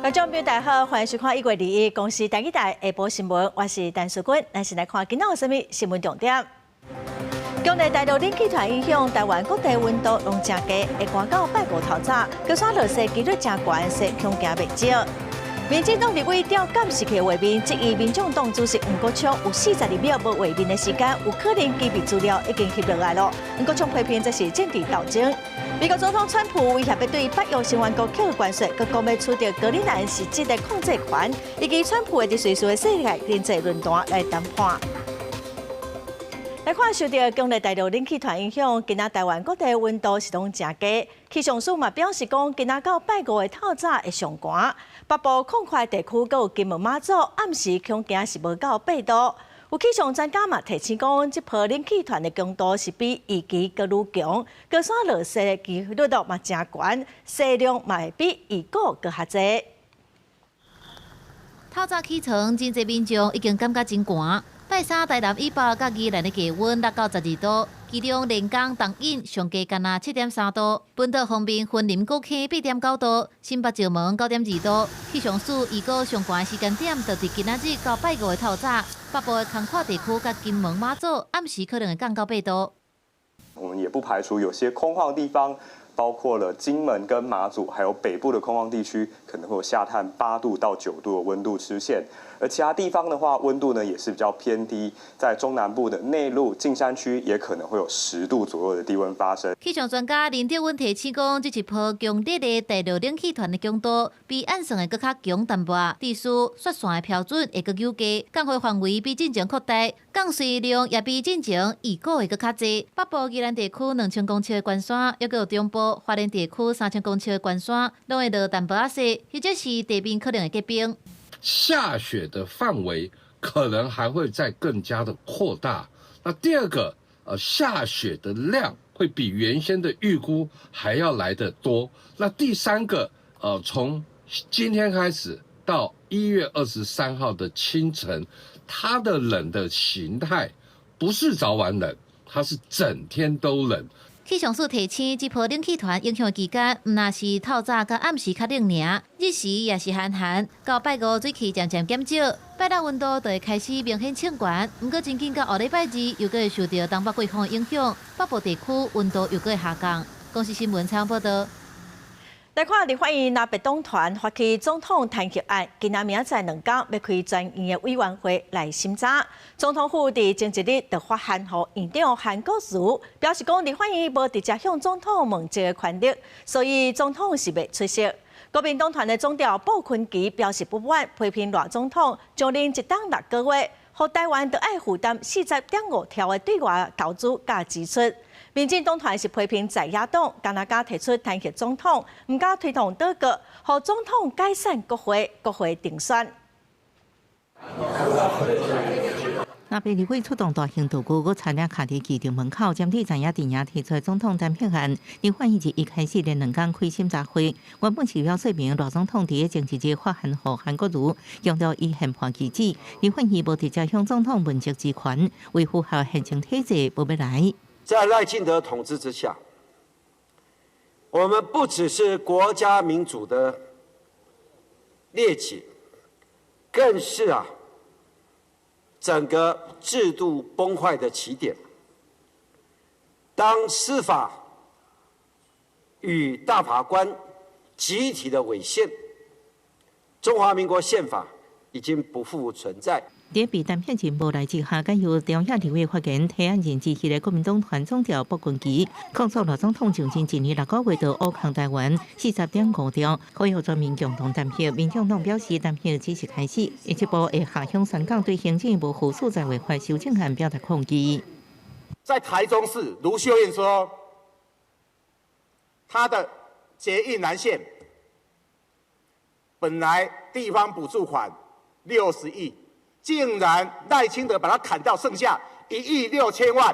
观众朋友大家好，欢迎收看1月2日公视台1台下晡新闻，我是陈淑君，咱先来看今仔有啥物新闻重点。国内大陆冷气团影响，台湾各地温度拢正低，会寒到拜五透早，高山落雪几率正高，雪恐惊袂少。民进党立委调监视器画面，质疑民众党主席吴国昌有42秒无画面的时间，有可能机密资料已经翕落来了。吴国昌批评这是政治斗争。美国总统川普威胁要对北约成员国扣关税，佮讲要取得格陵兰实质的控制权，以及川普会伫随时的世界经济论坛来谈判。来看受到国内大陆冷气团影响，今仔台湾各地温度是拢正低。气象署嘛表示讲，今仔到拜五的透早会上寒，北部空旷地区佮有金门马祖暗时恐惊是无到8度。有气象专家嘛提醒讲，这波冷气团的强度是比预期更愈强，高山落雪的几率嘛正高，雪量嘛会比预估更较济。透早起床，真侪民众已经感觉真寒。拜三台南以北甲宜兰的低温达到12度，其中连江、东引上低干那7.3度。本岛方面，云林高坑8.9度，新北石门9.2度。气象署预估上悬的时间点就伫今仔日到拜五的透早，北部的空旷地区甲金门、马祖暗时可能会降到8度。我们也不排除有些空旷地方，包括了金门跟马祖，还有北部的空旷地区，可能会有下探8度到9度的温度出现。而其他地方的话，温度呢也是比较偏低，在中南部的内陆、近山区也可能会有10度左右的低温发生。气象专家林德文提醒讲，这一波强烈的大陆冷气团的强度，比按算的更较强淡薄，地势雪线的标准会更有加，降雪范围比进前扩大，降水量也比进前预估会更较济。北部宜兰地区2000公尺的关山，还有中部花莲地区3000公尺的关山，拢会落淡薄仔雪，或者是地面可能会结冰。下雪的范围可能还会再更加的扩大。那第二个，下雪的量会比原先的预估还要来得多。那第三个，从今天开始到1月23号的清晨，它的冷的形态不是早晚冷，它是整天都冷。气象署提醒，这波冷气团影响的期间，唔那是透早甲暗时较冷尔，日时也是寒寒。到拜五水气渐渐减少，拜六温度就会开始明显升悬。不过真紧到下礼拜2，又会受到东北季风影响，北部地区温度又会下降。公视新闻采访报道。来看，立法院南北党团发起总统弹劾案，今仔明仔载2天要开专员的委员会来审查。总统府伫前一日就发函予院长韩国瑜，表示讲立法院无直接向总统问责的权力，所以总统是未出席。国民党团的总调鲍坤基表示不满，批评赖总统将任一党6个月，予台湾都爱负担40.5条的对外投资甲支出。民进党团是批评在野党加拿大提出弹劾总统，唔敢推动倒阁，予总统解散国会定选。那边立委出动大型道具，佮差点卡伫机场门口，针对在野阵营提出总统弹劾案，立法院一开始连2天开审查会，原本是要说明赖总统伫前一日发函予韩国瑜，强调伊宪判机制，立法院无直接向总统问责之权，维护好宪政体制无要来。在赖清德统治之下，我们不只是国家民主的劣迹，更是整个制度崩坏的起点。当司法与大法官集体的违宪，中华民国宪法已经不复存在。在被弹劾前无来之下，该由中央立委发言提案人支持的国民党团总调鲍坤基，控诉赖总统就任一年6个月就乌空台湾40.5条，可以全面共同弹劾。民进党表示，弹劾只是开始，一步会下向宣讲对行政部副所在违法修正案表达抗议。在台中市卢秀燕说，他的捷运南线本来地方补助款60亿。竟然赖清德把它砍掉，剩下1亿6千万。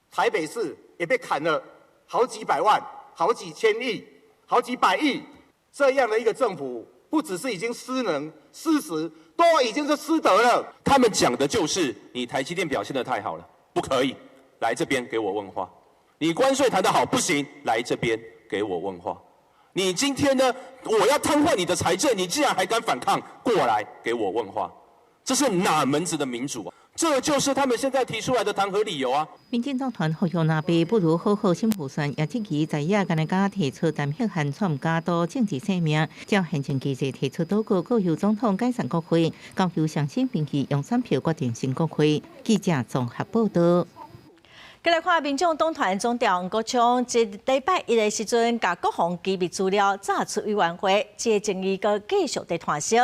台北市也被砍了好几百万、好几千亿、好几百亿。这样的一个政府，不只是已经失能、失实，都已经是失德了。他们讲的就是你台积电表现得太好了，不可以来这边给我问话；你关税谈得好不行，来这边给我问话；你今天呢，我要瘫痪你的财政，你竟然还敢反抗，过来给我问话，这是哪门子的民主啊？这就是他们现在提出来的弹劾理由啊！民进党团呼吁那边不如好好审普选，也积极在野干家提出陈锡汉参加多政治生命，照现行机制提出多个国有总统解散国会，高雄上新并去用选票决定新国会。记者综合报道。再来看民众党团总调黄国昌，一礼拜一的时阵，甲国防机密资料炸出委员会，这个争议阁继续在传烧。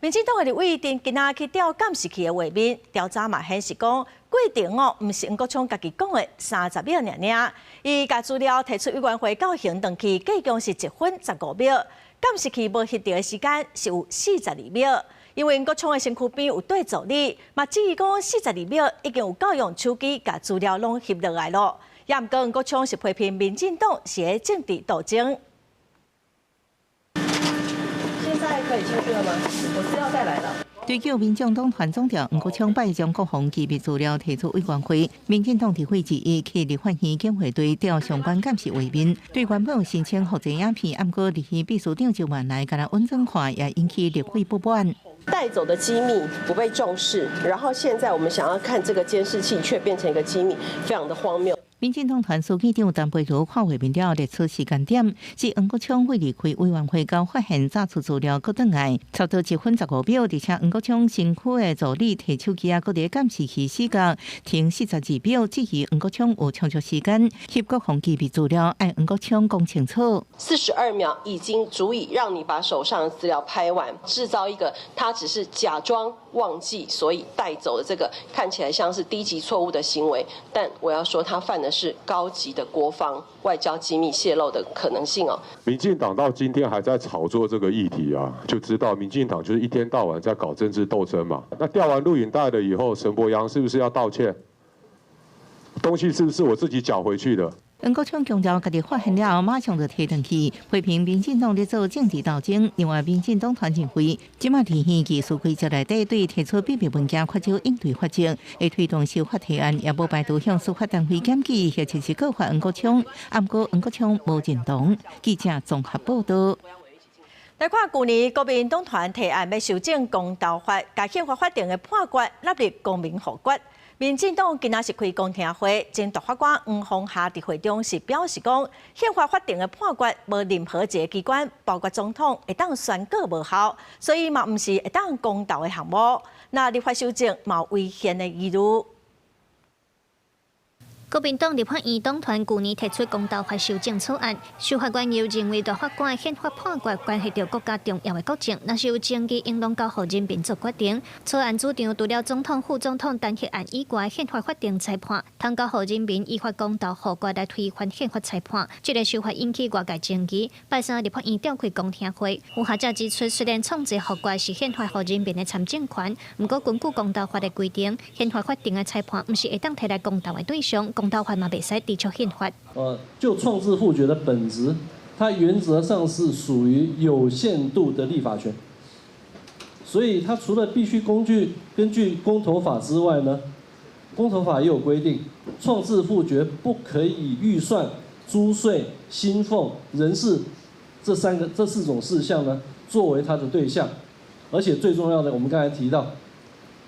民进党的立委今仔去调监视器的画面，调查嘛显示讲，过程毋是黄国昌家己讲的30秒尔，伊甲资料提出委员会到行动期，计共是1分15秒，监视器无翕到的时间是有42秒。因为国昌的身躯边有对助力，嘛至于讲42秒已经有够用手机把资料拢翕落来了。也毋过国昌是批评民进党是政治斗争。现在可以进去了吗？我资料带来了。对于民众党团总调黄国昌拜将国防机密资料提出委员会，民进党伫会之一去立法院检会队调相关监视画面，对原本申请复制影片，毋过立法秘书长就原来甲他温存看，也引起立会不满。带走的机密不被重视，然后现在我们想要看这个监视器，却变成一个机密，非常的荒谬。民进党团书记长陈培如看画面了列出时间点，是黄国昌为离开委员会后发现炸出资料搁转来，差不多1分15秒，而且黄国昌身躯的助理摕手机搁伫监视器死角停42秒，质疑黄国昌有充足时间翕国防机密资料，爱黄国昌讲清楚。42秒已经足以让你把手上的资料拍完，制造一个他只是假装忘记，所以带走的这个看起来像是低级错误的行为，但我要说他犯的是高级的国防外交机密泄露的可能性哦。民进党到今天还在炒作这个议题啊，就知道民进党就是一天到晚在搞政治斗争嘛。那调完录影带了以后，陈柏阳是不是要道歉？东西是不是我自己缴回去的？黄国昌强调，家己发现了后，马上就提回去，批评民进党在做政治斗争。另外，民进党团认为，即马提议技术规则内底对提出秘密文件发出应对法则，会推动司法提案，也无排除向司法单位检举，或者是告发黄国昌。不过，黄国昌无认同。记者综合报道。来看去年国民党团提案要修正公道法，甲宪法法定的判决纳入公民复决。民进党今仔是开公听会，前大法官黄宏夏伫会中是表示讲，宪法法定的判决无任何一个机关，包括总统会当宣告无效，所以嘛毋是会当公道的项目。那立法修正嘛违宪的疑虑。国民党立法院党团去年提出公道法修正草案，司法官又认为大法官的宪法判决关系到国家重要的国政，若是有争议，应当交予人民做决定。草案主张除了总统、副总统单一案以外，宪法法定裁判，通交予人民依法公道复决来推翻宪法裁判。这个想法引起外界争议。拜三立法院召开公听会，有学者指出，虽然创制复决是宪法予人民的参政权，不过根据公道法的规定，宪法法定的裁判不是会当摕来公道的对象。公道法嘛袂使抵触宪法。就创制复决的本质，它原则上是属于有限度的立法权，所以它除了必须根据公投法之外呢，公投法也有规定，创制复决不可以预算、租税、薪俸、人事这4种事项呢作为它的对象，而且最重要的，我们刚才提到。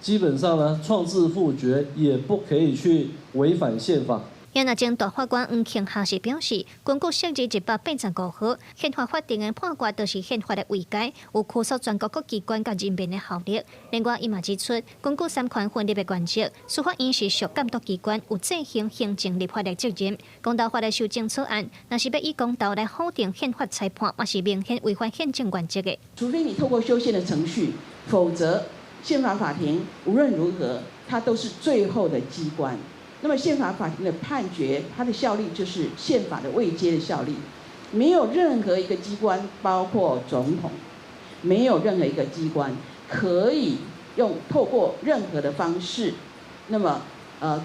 基本上呢，创制复决也不可以去违反宪法。也那前大法官黄庆夏是表示，根据设置185号，宪法法定的判决都是宪法的违改，有拘束全国各机关甲人民的效力。另外，伊嘛指出，根据三权分立的原则，司法院是属监督机关，有执行行政立法的责任。公道法的修正草案，若是要以公道来否定宪法裁判，嘛是明显违反宪政原则的。除非你透过修宪的程序，否则。宪法法庭无论如何，它都是最后的机关。那么宪法法庭的判决，它的效力就是宪法的位阶的效力。没有任何一个机关，包括总统，没有任何一个机关可以透过任何的方式，那么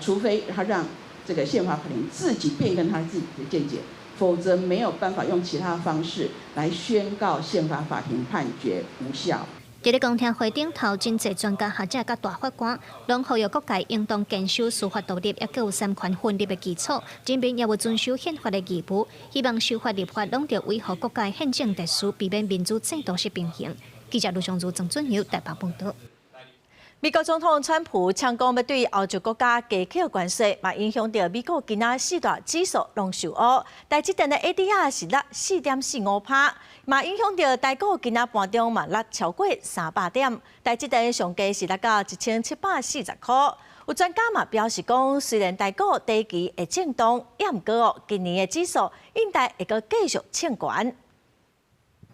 除非他让这个宪法法庭自己变更他自己的见解，否则没有办法用其他方式来宣告宪法法庭判决无效。伫咧公听会顶头，真侪专家学者甲大法官，拢呼吁各界应当坚守司法独立，也有三权分立的基础，人民也要遵守宪法的义务。希望修法立法拢着维护各界宪政特殊，避免民主制度失平衡。记者卢尚如、郑准佑台北报道。美国总统川普呛讲要对欧洲国家加扣关税，嘛影响到美国今仔四大指数拢受压。台积电的 ADR 是落4.45%，嘛影响到台股今仔盘中嘛落超过300点。台积电上价是落到1740块。有专家嘛表示讲，虽然台股第一期会震动，也毋过今年的指数应该会个继续冲悬。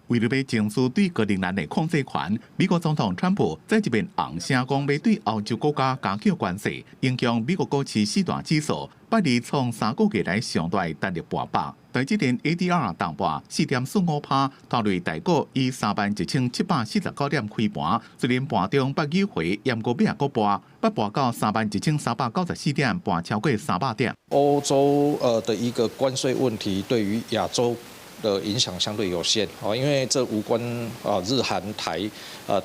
为了要争取对个人难的控制权，美国总统川普在一边昂声讲要对欧洲国家加扣关税，影响美国股市四大指数，拜日从3个月来上大跌了800。台积电 ADR 淡薄4.45%，拖累台股以31749点开盘，虽然盘中北约回延过尾个盘，北盘到31394点，盘超过300点。欧洲的一个关税问题对于亚洲的影响相对有限啊，因为这无关日韩台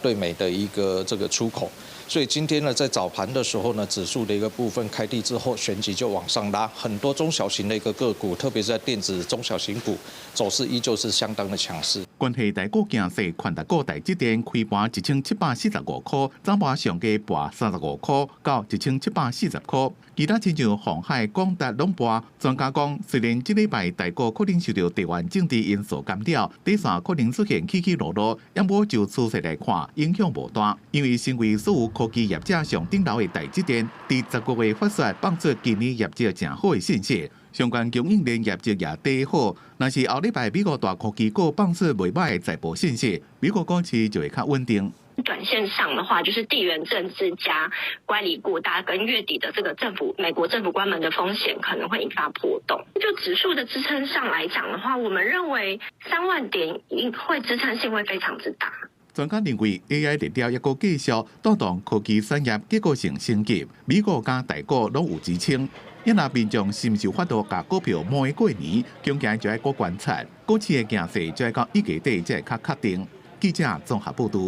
对美的一个这个出口，所以今天呢在早盘的时候呢，指数的一个部分开低之后，旋即就往上拉，很多中小型的一个个股，特别是在电子中小型股走势依旧是相当的强势。关系台股惊势，宽达股台积电开盘1745块，早盘上价盘35块到1740块。其他亲像鸿海、广达、拢盘。专家讲，虽然这礼拜台股可能受到地缘政治因素干扰，短线可能出现起起落落，也无就趋势来看，影响无大。因为身为所有科技业者上顶楼的台积电，伫10个月发出放出今年业绩正好的信息。相关供应链业绩也低好，若是后礼拜美国大科技股放出袂歹的财报信息，美国股市就会较稳定。短线上的话，就是地缘政治加乖离过大，跟月底的这个美国政府关门的风险可能会引发波动。就指数的支撑上来讲的话，我们认为3万点会支撑性会非常之大。专家认为 AI 热潮一个继续带动科技产业结构性升级，美股加台股拢有支撑。因若民众是毋是有法度甲股票买过年，恐惊就要搁观察，股市的形势就要到1月底才会较确定。记者综合报道。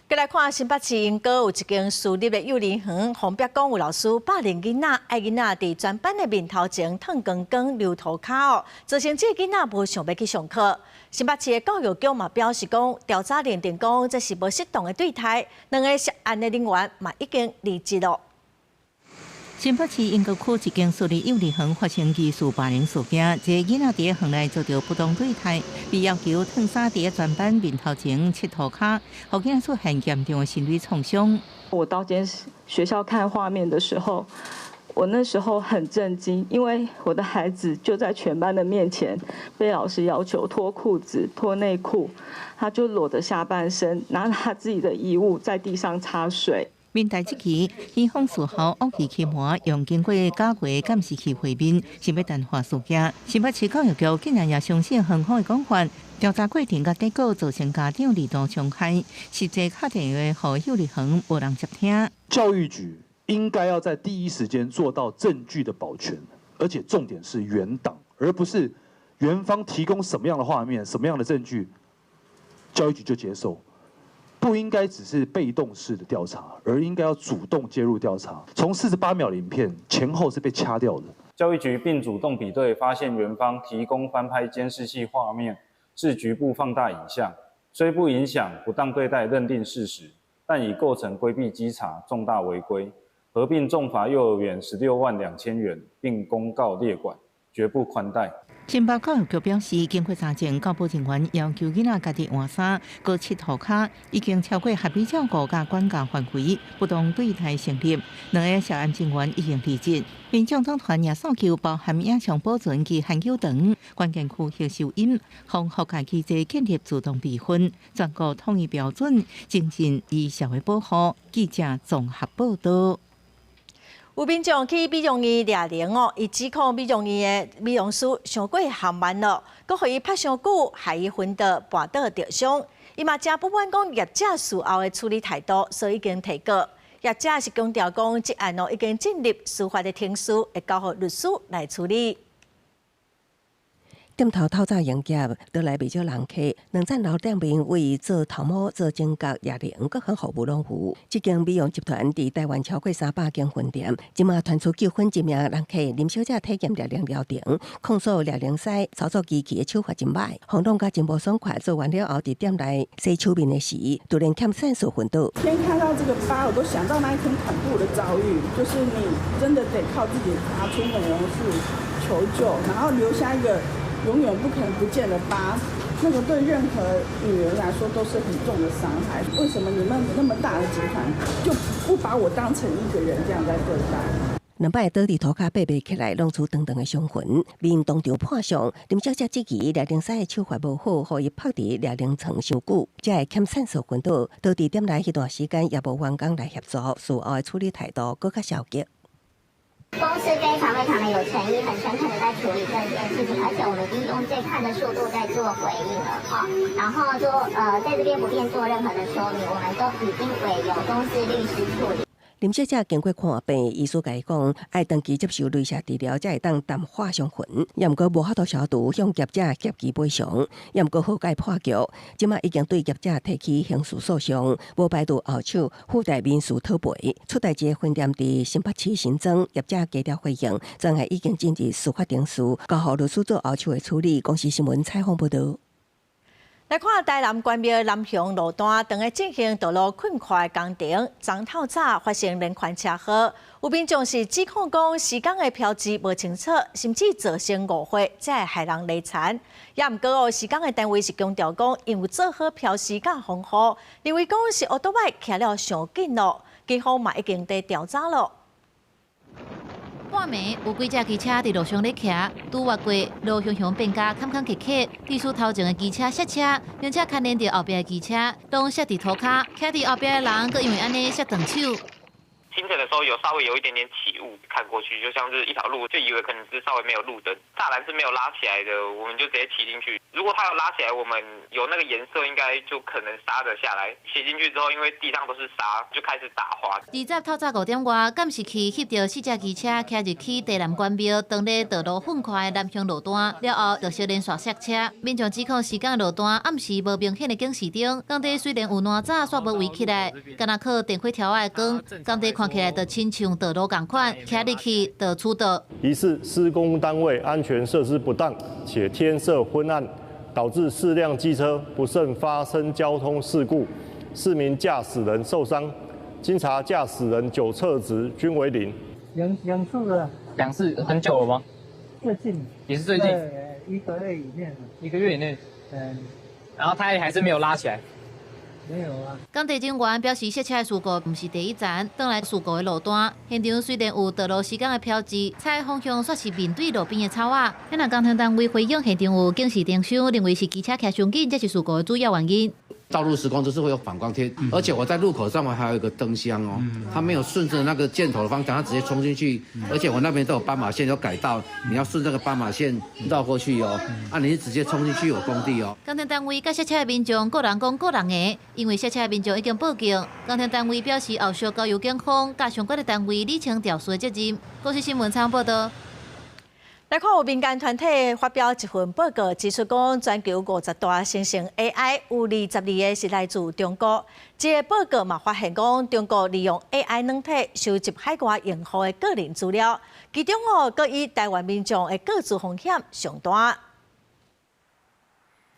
再来看新北市英歌有一间私立的幼儿园，红壁讲有老师霸凌囡仔，爱囡仔伫全班的面头前烫光光、留涂骹哦，造成这囡仔无想要去上课。新北市的教育局嘛表示讲，调查认定讲这是无适当的对待，2个涉案的人员嘛已经离职了。新北市英歌区一间私立幼儿园发生疑似霸凌事件，一个囡仔伫园内遭到不当对待，被要求烫衫伫全班面头前切涂骹，互囡仔出现严重的心理创伤。我到今天学校看画面的时候，我那时候很震惊，因为我的孩子就在全班的面前被老师要求脱裤子、脱内裤，他就裸着下半身，拿他自己的衣物在地上擦水。面对这起，警方事后恶意欺瞒，用经过假话监视器会面，是要淡化事件。新北市教育局竟然也相信很好的讲法，调查过程甲结果造成家长二度伤害，实际打电话予幼儿园无人接听。教育局应该要在第一时间做到证据的保全，而且重点是原档，而不是园方提供什么样的画面、什么样的证据，教育局就接受。不应该只是被动式的调查，而应该要主动介入调查。从48秒的影片前后是被掐掉的。教育局并主动比对，发现园方提供翻拍监视器画面至局部放大影像，虽不影响不当对待认定事实，但已构成规避稽查重大违规，合并重罚幼儿园16万2千元，并公告列管，绝不宽待。新北教育局表示，经过查证，教保人员要求囡仔家己换衫、各切涂骹，已经超过合理照顾甲管教范围，不当对待成立。2个涉案人员已经离职。民众党团也诉求包含影像保存及限久长、关键区吸收音，向学界记者建立自动备份，全国统一标准，精进以社会保护。记者综合报道。有民众去美容院抓人哦，伊指控美容院的美容师伤过含慢了，佮互伊拍伤久，害伊昏倒绊倒受伤。伊嘛正不满讲业者事后的处理态度，所以已经提告。业者是强调讲，这案哦已经进入司法的庭事，会交予律师来处理。店头透早营业，倒来未少人客。两站楼店面为做头毛、做整角、夜龄各项服务拢有。这间美容集团伫台湾超过300间分店，即马传出9分1名人客林小姐体检热龄疗程，控诉热龄师操作机器的手法真歹，行动甲真无爽快。做完了后，伫店内洗手面的时，突然欠酸素昏倒。先看到这个疤，我都想到那一天恐怖的遭遇，就是你真的得靠自己爬出美容室求救，然后留下一个永远不可能不见的疤，那个对任何女人来说都是很重的伤害。为什么你们那么大的集团就不把我当成一个人这样在对待？两摆倒伫涂骹爬袂起来，弄出长长的伤痕。面当场破相，林小姐质疑热龄师的手法无好，互伊拍伫热龄床伤久，才会欠酸素昏倒。倒伫店内迄段时间也无员工来协助，事后的处理态度更较消极。公司非常的有诚意，很诚恳的在处理这件事情，而且我们已经用最快的速度在做回应了哈。然后就在这边不便做任何的说明，我们都已经委由公司律师处理。林小姐经过看病，医师甲伊讲，爱长期接受镭射治疗，才会当淡化伤痕。也毋过无法度消毒，向业者协议赔偿。也毋过好解破局，即马已经对业者提起刑事诉讼，无排除后手附带民事讨赔。出代志分店伫新北市新庄，业者加调回应，专案已经进入司法程序，交予律师做后手的处理。公司新闻采访报道。来看台南关庙南向路段，正在进行道路困快工程，昨透早发生连环车祸，有民众是指控讲时间的标志无清楚，甚至造成误会，才会害人累残。也毋过时间的单位是强调讲，因为做好标示甲防护，认为讲是奥多麦骑了上紧咯，警方嘛已经在调查咯。半暝有几只机车伫路上咧骑，拄越过路向变甲坎坎坷坷，地处头前的机车刹车，并且牵连着后边的机车，拢摔伫涂骹，骑伫后边的人，阁因为安尼摔断手。清晨的时候稍微有一点点起雾，看过去就像是一条路，就以为可能是稍微没有路灯，栅栏是没有拉起来的，我们就直接骑进去。如果它有拉起来，我们有那个颜色，应该就可能刹得下来。骑进去之后，因为地上都是沙，就开始打滑。20透早5点外，监视器翕到4只机车骑入去台南关庙，当咧道路很快南向路段，了后就小连续刹车。民众指控时间路段暗时无明显的警示灯，工地虽然有烂早煞无围起来，敢若靠电火条的光，工地看起来就亲像道路同款，骑入去就出道。疑似施工单位安全设施不当，且天色昏暗，导致4辆机车不慎发生交通事故，4名驾驶人受伤。经查，驾驶人酒测值均为0。两次了。2次很久了吗？最近。也是最近。对，1个月以内。1个月以内。然后他还是没有拉起来。没有啊。工地人员表示，刹车的事故不是第一站，转来事故的路段，现场虽然有道路时间的标志，车方向却是面对路边的草啊。现在工程单位回应现场有警示灯箱，认为是机车骑上紧，这是事故的主要原因。道路施工就是会有反光贴，而且我在路口上面还有一个灯箱哦，它没有顺着那个箭头的方向，它直接冲进去，而且我那边都有斑马线有改道，你要顺这个斑马线绕过去哦，你是直接冲进去有工地哦。工程单位甲刹车的民众各人讲各人的，因为刹车的民众已经报警，工程单位表示后续交由警方甲相关的单位理清调书的责任。国视新闻采访报道。来看有民间团体发表一份报告，指出讲全球50大生成 AI 有22个是来自中国。这个报告嘛发现讲，中国利用 AI 软体收集海外用户的个人资料，其中各以台湾民众的个资风险上大。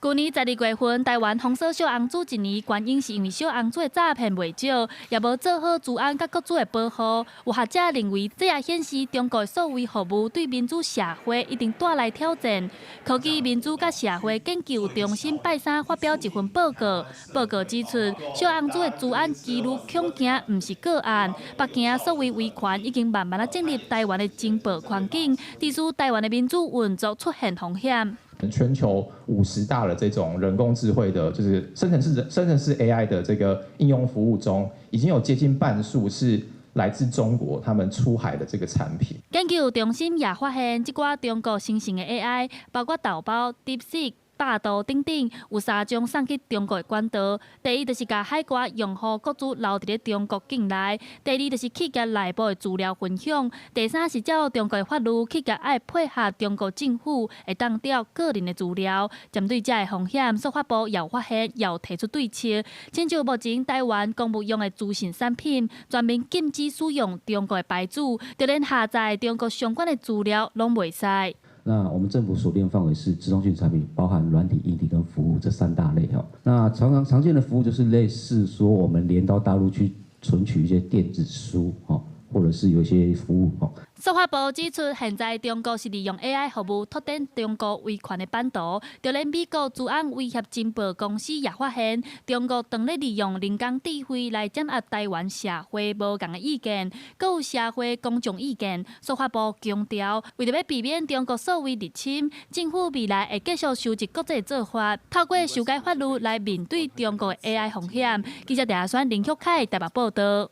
去年12月份，台湾封锁小红书1年，原因是因为小红书的诈骗未少，也无做好治安甲各自的保护。有学者认为，这也显示中国的所谓服务对民主社会一定带来挑战。科技民主甲社会研究中心拜三发表一份报告，报告指出，小红书的治安几率恐惊毋是个案，北京所谓威权已经慢慢建立台湾的情报环境，致使台湾的民主运作出现风险。全球50大的这种人工智慧的，就是生成式 AI 的这个应用服务中，已经有接近半数是来自中国他们出海的这个产品。研究中心也发现，这寡中国生成的 AI， 包括豆包、DeepSeek、大道等等，有3种送去中国的管道。第一就是甲海外用户各自留伫咧中国境内；第二就是企业内部的资料分享；第三是照中国的法律，企业爱配合中国政府，会当调个人的资料。针对这个风险，司法部也发现，也提出对策。亲像目前台湾公务用的资讯产品，全面禁止使用中国的牌子，就连下载中国相关的资料拢袂使。那我们政府锁定的范围是资通讯产品，包含软体、硬体跟服务这3大类哈。那常见的服务就是类似说我们连到大陆去存取一些电子书哈，或者是有一些服务哈。司法部指出，现在中国是利用 AI 服务拓展中国维权的版图。就连美国治安威胁情报公司也发现，中国正在利用人工智慧来掌握台湾社会无共的意见，还有社会公众意见。司法部强调，为了要避免中国所谓入侵，政府未来会继续收集国际做法，透过修改法律来面对中国的 AI 风险。记者陈选林旭凯台北报道。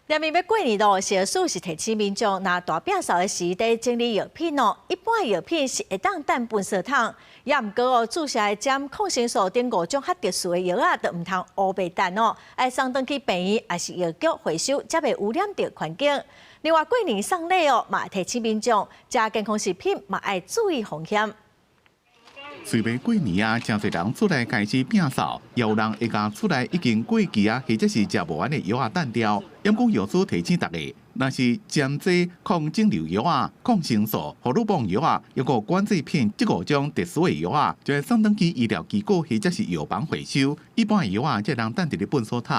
连面要过年咯，小数是提醒民众，拿大摒扫的时得整理药品哦。一般药品是会当等垃圾桶，也毋过哦，注射的占抗生素等5种较特殊的药啊，都毋通乌白等哦，爱送转去病院，还是药局回收，才袂污染到环境。另外过年送礼哦，嘛提醒民众，食健康食品嘛爱注意风险。虽然过年啊，真侪人出来开始摒扫，也有人会将出来已经过期啊，或者是食无完的药啊弹掉。因讲药师提醒大家，若是沾剂抗肿瘤药啊、抗生素、荷尔蒙药啊，又个管制片这5种特殊的药啊，就会送转去医疗机构或者是药房回收。一般的药啊，才能等伫咧粪扫桶。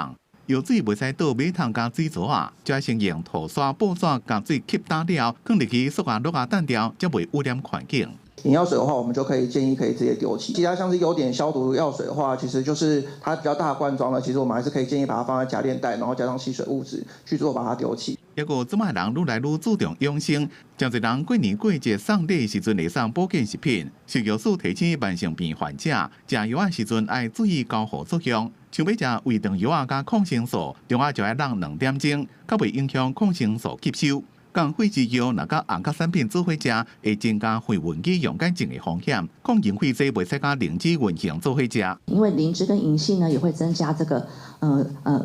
药水袂使倒马桶加水槽啊，就要先用土刷、布刷加水吸打了，放入去塑胶袋啊弹掉，才袂污染环境。眼药水的话，我们就建议可以直接丢弃。其他像是优点消毒药水的话，其实就是它比较大罐装的，其实我们还是可以建议把它放在夹链袋，然后加上吸水物质去做把它丢弃。一个即卖人愈来愈注重养生，真侪人过年过节送礼时阵会送保健食品。食药师提醒慢性病患者，食药的时阵爱注意交互作用，像要食胃肠药啊加抗生素，中午就要让2点钟，较袂影响抗生素吸收。共肺之药若甲红角产品做伙食，会增加肺稳机溶解症的风险。抗凝血剂袂使甲磷脂混型做伙食，因为磷脂跟银杏呢也会增加这个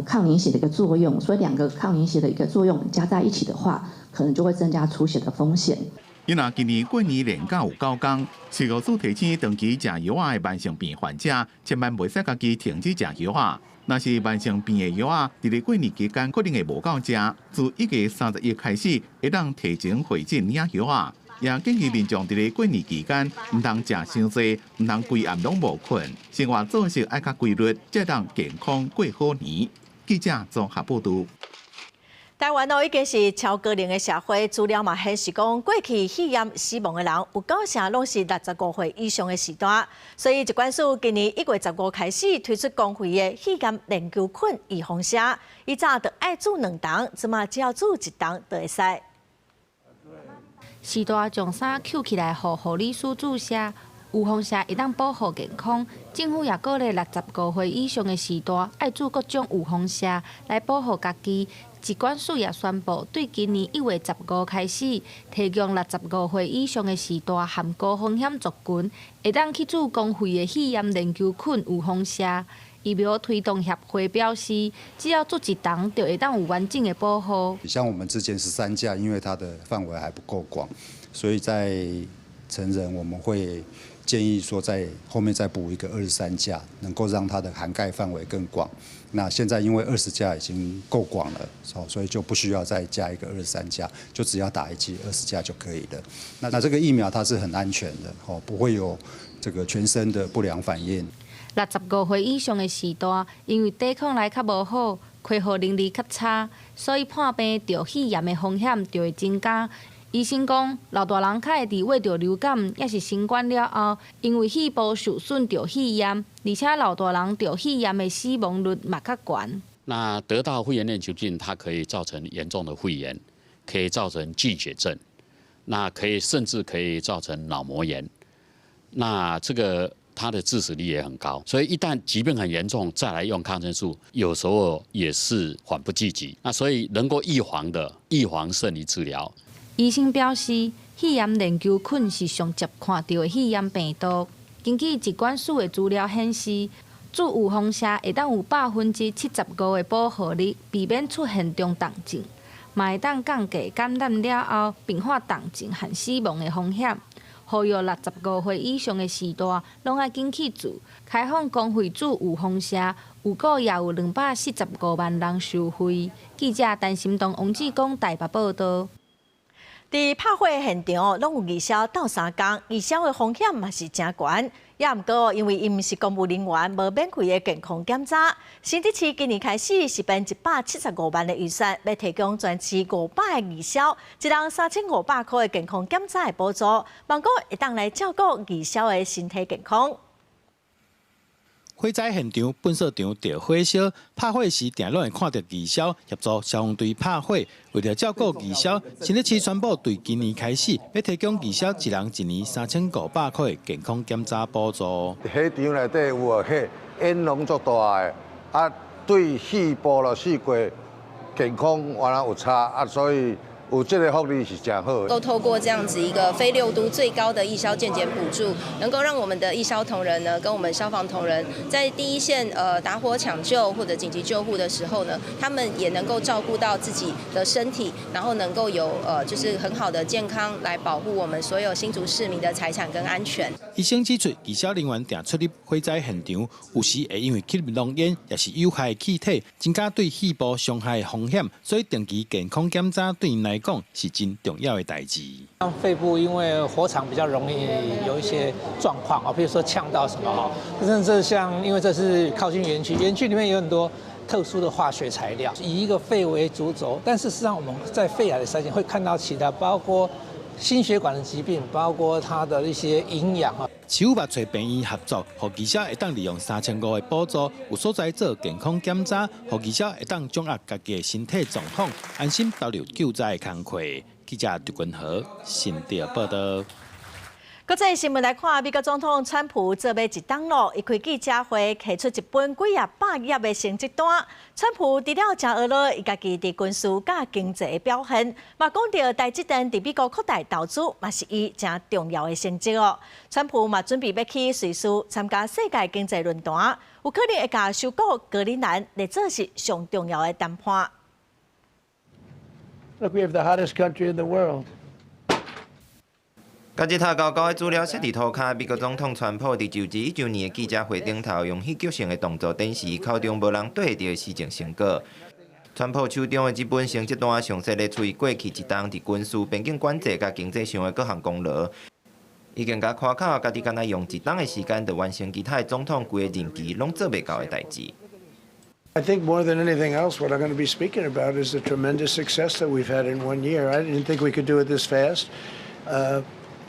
抗凝血的一个作用，所以2个抗凝血的一个作用加在一起的话，可能就会增加出血的风险。因若今年过年连假有9天，食药师提醒长期食药啊的慢性病患者，千万袂使家己停止食药啊。若是慢性病的药啊，伫咧过年期间可能会无够食，自1月30日开始，会当提前回诊领药啊。也建议民众伫咧过年期间，唔通食伤济，唔通规暗拢无困，生活作息爱较规律，才当健康过好年。记者综合报道。台湾已经是超高龄的社会，资料嘛显示讲，过去肺炎死亡的人有9成拢是65岁以上的时段，所以疾管署今年1月15开始推出公费的肺炎链球菌预防针，以早就爱注2筒，即马只要注1筒就会使。时代将衫扣起来，互护理师注射。预防针会当保护健康，政府也鼓励65岁以上的时代爱注各种预防针来保护家己。疾管署也宣布，对今年1月15开始，提供65岁以上的时代含高风险族群，会当去注公费的肺炎链球菌预防针。疫苗推动协会表示，只要注1筒，就会当有完整的保护。像我们之前13价，因为它的范围还不够广，所以在成人我们会建议说，在后面再补一个23价，能够让它的涵盖范围更广。那现在因为20价已经够广了，所以就不需要再加一个23价，就只要打1剂20价就可以了。那这个疫苗它是很安全的，不会有这个全身的不良反应。65岁以上的时代，因为抵抗力较无好，恢复能力较差，所以患病得肺炎的风险就会增加。医生讲，老大人较会伫胃着流感，也是新冠了后，因为肺部受损着肺炎，而且老大人着肺炎的死亡率嘛较高。那得到肺炎链球菌，它可以造成严重的肺炎，可以造成菌血症，那甚至可以造成脑膜炎。那这个它的致死率也很高，所以一旦疾病很严重，再来用抗生素，有时候也是缓不济急。那所以能够预防胜于治疗。医生表示，肺炎链球菌是上接看到的肺炎病毒。根据疾管署的资料显示，注有风车会当有75%的保护力，避免出现中重症，嘛会当降低感染了后并发重症和死亡的风险。呼吁65岁以上的时代，拢爱紧去做。开放公费注有风车，有个也有245万人受惠。记者陈心东、王志光台北报道。伫拍火现场，拢有义消斗相共，义消的风险嘛是真悬。也毋过，因为伊毋是公务人员，无免费的健康检查。新竹市今年开始是编175万的预算，要提供全市500个义消，一人3500块的健康检查的补助，望讲会当来照顾义消的身体健康。火灾现场，粪扫场着火烧，拍火时定拢会看到义消协助消防队拍火。为了照顾义消，新竹市宣布对今年开始要提供义消一人1年3500块的健康检查补助。火场内底有火，烟浓足大的，啊，对细部咯细过健康原来有差，啊，所以。有这个福利是真好。都透过这样子一个非6都最高的义消健检补助，能够让我们的义消同仁呢，跟我们消防同仁在第一线打火抢救或者紧急救护的时候呢，他们也能够照顾到自己的身体，然后能够有就是很好的健康来保护我们所有新竹市民的财产跟安全。医生指出，义消人员定出入火灾现场，有时会因为吸入浓烟，也是有害气体，增加对肺部伤害的风险，所以定期健康检查对因来讲是真重要的代志。像肺部因为火场比较容易有一些状况啊，比如说呛到什么哈，甚至像因为这是靠近园区，园区里面有很多特殊的化学材料，以一个肺为主轴，但事实上我们在肺癌的筛检会看到其他，包括心血管的疾病，包括它的一些营养啊。市府目找病院合作，护技者会当利用3500的补助，有所在做健康检查，护技者会当掌握家己的身体状况，安心投入救灾的工作。记者杜君和新竹报道。国际新闻来看，美国总统川普做尾一档路，伊开记者会，提出一本几100页的成绩单。川普除了真俄罗伊家己伫军事甲经济的表现，嘛讲到台积电伫美国扩大投资，嘛是伊真重要的成绩哦。川普嘛准备要去瑞士参加世界经济论坛，有可能会甲收购格陵兰，来做是上重要的谈判。Look, we have the hottest country in the world. 甲日头高高的资料写伫涂骹，美国总统川普伫就职1周年的记者会顶头，用戏剧性的动作展示口中无人对着的施政成果。川普手中的这本成绩单详细列出伊过去一档伫军事、边境管制甲经济上的各项功劳，已经甲夸口家己敢若用一档的时间就完成其他的总统规个任期拢做袂到的代志。I think more than anything else, what I'm going to be speaking about is the tremendous success that we've had in 1 year. I didn't think we could do it this fast.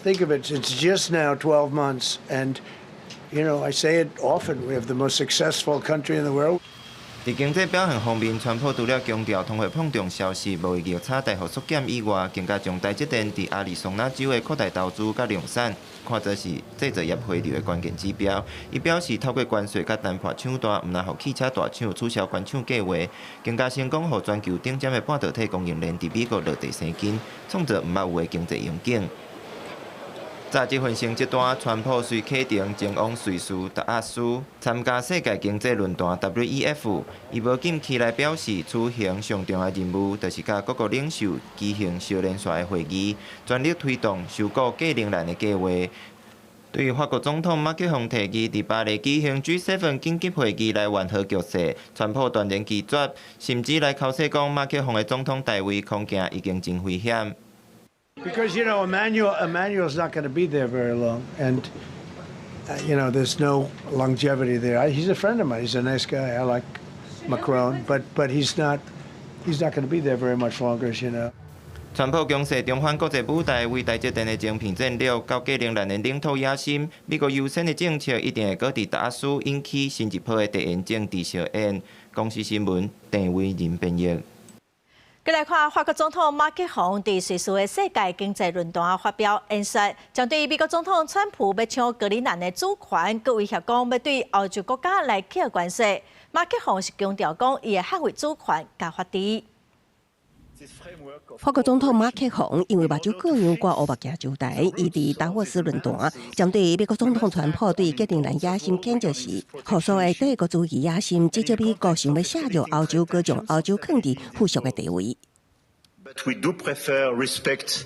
Think of it, it's just now 12 months, and you know, I say it often, we have the most successful country in the world. 伫经济表现方面，川普除了强调通货膨胀消息、贸易逆差大幅缩减以外，更加将台积电伫亚利桑那州的扩大投资甲量产，看作是制造业回流的关键指标。伊表示，透过关税甲单破厂单，毋但互汽车大厂取消关厂计划，更加成功互全球顶尖的半导体供应链伫美国落地生根，创造毋捌有的经济盈警。早这份成绩单，川普随启程前往瑞士达沃斯参加世界经济论坛 WEF。伊无禁起来表示，此行上重要任务就是甲各国领袖举行小连续的会议，全力推动收购格陵兰的计划。对于法国总统马克龙提议伫巴黎举行 G7 紧急会议来缓和局势，川普断然拒绝，甚至来口说讲马克龙的总统地位恐惊已经真危险。Because, you know, Emmanuel's not going to be there very long, and, you know, there's no longevity there. He's a friend of mine. He's a nice guy. I like Macron, but he's not going to be there very much longer, as you know. 川普强势重返国际舞台，为台积电的晶片战略到格陵兰的领土野心，美国优先的政策一定会搁伫达沃斯引起新一波的地缘政治笑演。公司新闻郑伟仁编译。再来看法国总统马克龙伫瑞士的世界经济论坛发表演说，针对美国总统川普要抢格陵兰的主权，佮威胁讲要对欧洲国家来起关税。马克龙是强调讲，伊会捍卫主权甲法治。法国总统马克宏因为目睭各样挂乌目镜招待，伊伫达沃斯论坛针对美国总统川普对格陵兰野心谴责时，呼诉的帝国主义野心，直接美国想要削弱欧洲，各将欧洲放伫附属的地位。But we do prefer respect